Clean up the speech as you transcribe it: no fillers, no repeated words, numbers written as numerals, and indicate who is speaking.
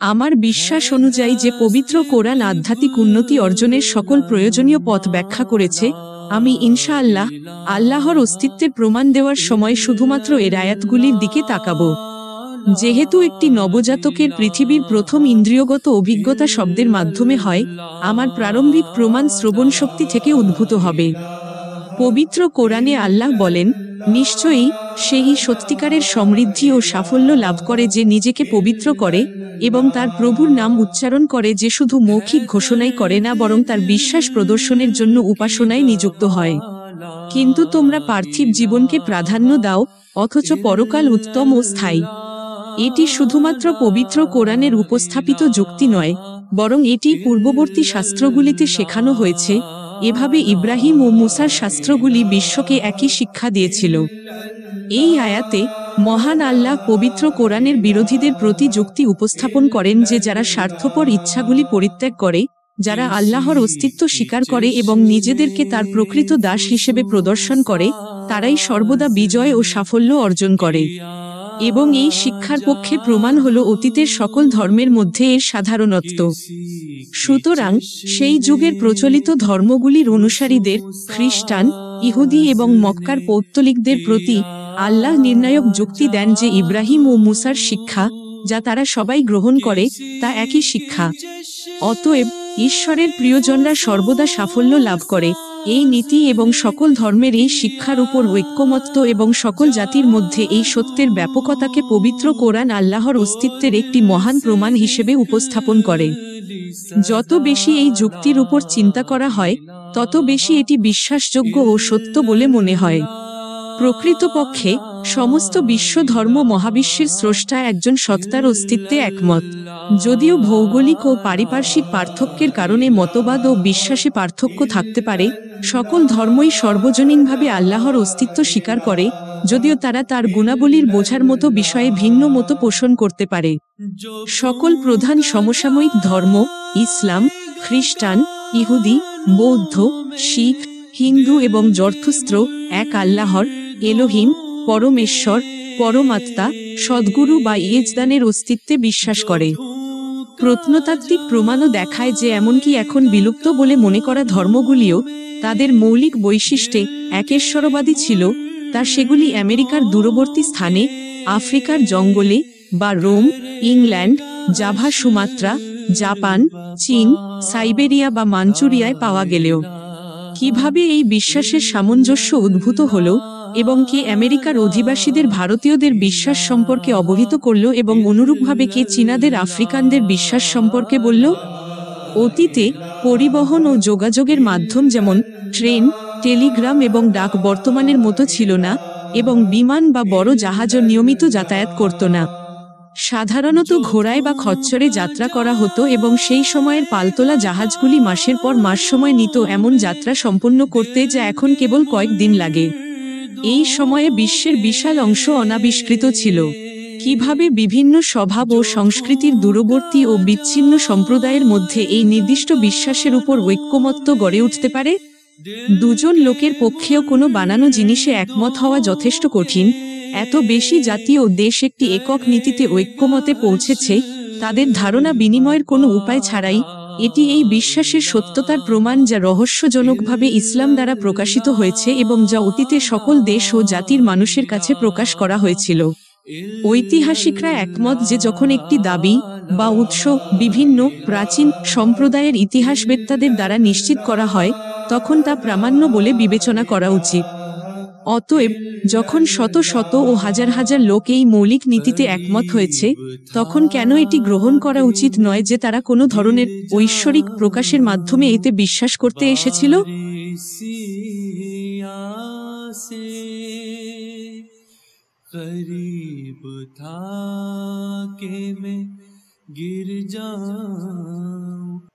Speaker 1: আমার বিশ্বাস অনুযায়ী যে পবিত্র কোরআন আধ্যাত্মিক উন্নতি অর্জনের সকল প্রয়োজনীয় পথ ব্যাখ্যা করেছে, আমি ইনশাআল্লাহ আল্লাহর অস্তিত্বের প্রমাণ দেওয়ার সময় শুধুমাত্র এর আয়াতগুলির দিকে তাকাব। যেহেতু একটি নবজাতকের পৃথিবীর প্রথম ইন্দ্রিয়গত অভিজ্ঞতা শব্দের মাধ্যমে হয়, আমার প্রারম্ভিক প্রমাণ শ্রবণ শক্তি থেকে উদ্ভূত হবে। পবিত্র কোরআনে আল্লাহ বলেন, নিশ্চয়ই সেই সত্যিকারের সমৃদ্ধি ও সাফল্য লাভ করে যে নিজেকে পবিত্র করে এবং তার প্রভুর নাম উচ্চারণ করে, যে শুধু মৌখিক ঘোষণাই করে না বরং তার বিশ্বাস প্রদর্শনের জন্য উপাসনায় নিযুক্ত হয়। কিন্তু তোমরা পার্থিব জীবনকে প্রাধান্য দাও, অথচ পরকাল উত্তম ও স্থায়ী। এটি শুধুমাত্র পবিত্র কোরআনের উপস্থাপিত যুক্তি নয়, বরং এটি পূর্ববর্তী শাস্ত্রগুলিতে শেখানো হয়েছে। এভাবে ইব্রাহিম ও মুসার শাস্ত্রগুলি বিশ্বকে একই শিক্ষা দিয়েছিল। এই আয়াতে মহান আল্লাহ পবিত্র কোরআনের বিরোধীদের প্রতি যুক্তি উপস্থাপন করেন যে যারা স্বার্থপর ইচ্ছাগুলি পরিত্যাগ করে, যারা আল্লাহর অস্তিত্ব স্বীকার করে এবং নিজেদেরকে তার প্রকৃত দাস হিসেবে প্রদর্শন করে, তারাই সর্বদা বিজয় ও সাফল্য অর্জন করে। এবং এই শিক্ষার পক্ষে প্রমাণ হল অতীতের সকল ধর্মের মধ্যে এর সাধারণত্ব। সুতরাং সেই যুগের প্রচলিত ধর্মগুলির অনুসারীদের, খ্রিস্টান, ইহুদি এবং মক্কার পৌত্তলিকদের প্রতি আল্লাহ নির্ণায়ক যুক্তি দেন যে ইব্রাহিম ও মুসার শিক্ষা, যা তারা সবাই গ্রহণ করে, তা একই শিক্ষা। অতএব ঈশ্বরের প্রিয়জনরা সর্বদা সাফল্য লাভ করে। এই নীতি এবং সকল ধর্মের এই শিক্ষার উপর ঐক্যমত্য এবং সকল জাতির মধ্যে এই সত্যের ব্যাপকতাকে পবিত্র কোরআন আল্লাহর অস্তিত্বের একটি মহান প্রমাণ হিসেবে উপস্থাপন করে। যত বেশি এই যুক্তির উপর চিন্তা করা হয়, তত বেশি এটি বিশ্বাসযোগ্য ও সত্য বলে মনে হয়। প্রকৃতপক্ষে সমস্ত বিশ্ব ধর্ম মহাবিশ্বের স্রষ্টা একজন সত্তার অস্তিত্বে একমত। যদিও ভৌগোলিক ও পারিপার্শ্বিক পার্থক্যের কারণে মতবাদ ও বিশ্বাসে পার্থক্য থাকতে পারে, সকল ধর্মই সর্বজনীনভাবে আল্লাহর অস্তিত্ব স্বীকার করে, যদিও তারা তার গুণাবলীর বোঝার মতো বিষয়ে ভিন্ন মত পোষণ করতে পারে। সকল প্রধান সমসাময়িক ধর্ম, ইসলাম, খ্রিস্টান, ইহুদি, বৌদ্ধ, শিখ, হিন্দু এবং জরথুস্ত্র এক আল্লাহর, এলোহিম, পরমেশ্বর, পরমাত্মা, সদ্গুরু বা ইয়েজদানের অস্তিত্বে বিশ্বাস করে। প্রত্নতাত্ত্বিক প্রমাণও দেখায় যে এমনকি এখন বিলুপ্ত বলে মনে করা ধর্মগুলিও তাদের মৌলিক বৈশিষ্ট্যে একেশ্বরবাদী ছিল, তা সেগুলি আমেরিকার দূরবর্তী স্থানে, আফ্রিকার জঙ্গলে, বা Rome, England, Java, Sumatra, Japan, চীন, সাইবেরিয়া বা মাঞ্চুরিয়ায় পাওয়া গেলেও। কিভাবে এই বিশ্বাসের সামঞ্জস্য উদ্ভূত হল, এবং কে আমেরিকার অধিবাসীদের ভারতীয়দের বিশ্বাস সম্পর্কে অবহিত করল এবং অনুরূপভাবে কে চীনাদের আফ্রিকানদের বিশ্বাস সম্পর্কে বলল? অতীতে পরিবহন ও যোগাযোগের মাধ্যম যেমন ট্রেন, টেলিগ্রাম এবং ডাক বর্তমানের মতো ছিল না, এবং বিমান বা বড় জাহাজও নিয়মিত যাতায়াত করত না। সাধারণত ঘোড়ায় বা খচ্চরে যাত্রা করা হতো এবং সেই সময়ের পালতোলা জাহাজগুলি মাসের পর মাস সময় নিত এমন যাত্রা সম্পন্ন করতে যা এখন কেবল কয়েক দিন লাগে। এই সময়ে বিশ্বের বিশাল অংশ অনাবিষ্কৃত ছিল। কিভাবে বিভিন্ন স্বভাব ও সংস্কৃতির দূরবর্তী ও বিচ্ছিন্ন সম্প্রদায়ের মধ্যে এই নির্দিষ্ট বিশ্বাসের উপর ঐক্যমত্য গড়ে উঠতে পারে? দুজন লোকের পক্ষেও কোনো বানানো জিনিসে একমত হওয়া যথেষ্ট কঠিন। এত বেশি জাতি ও দেশ একটি একক নীতিতে ঐক্যমতে পৌঁছেছে, তাদের ধারণা বিনিময়ের কোনো উপায় ছাড়াই। এটি এই বিশ্বাসের সত্যতার প্রমাণ যা রহস্যজনকভাবে ইসলাম দ্বারা প্রকাশিত হয়েছে এবং যা অতীতে সকল দেশ ও জাতির মানুষের কাছে প্রকাশ করা হয়েছিল। ঐতিহাসিকরা একমত যে যখন একটি দাবি বা উৎস বিভিন্ন প্রাচীন সম্প্রদায়ের ইতিহাসবেত্তাদের দ্বারা নিশ্চিত করা হয়, তখন তা প্রামাণ্য বলে বিবেচনা করা উচিত। অতএব যখন শত শত ও হাজার হাজার লোক এই মৌলিক নীতিতে একমত হয়েছে, তখন কেন এটি গ্রহণ করা উচিত নয় যে তারা কোনো ধরনের ঐশ্বরিক প্রকাশের মাধ্যমে এতে বিশ্বাস করতে এসেছিল?
Speaker 2: करीब था कि मैं गिर जाऊं।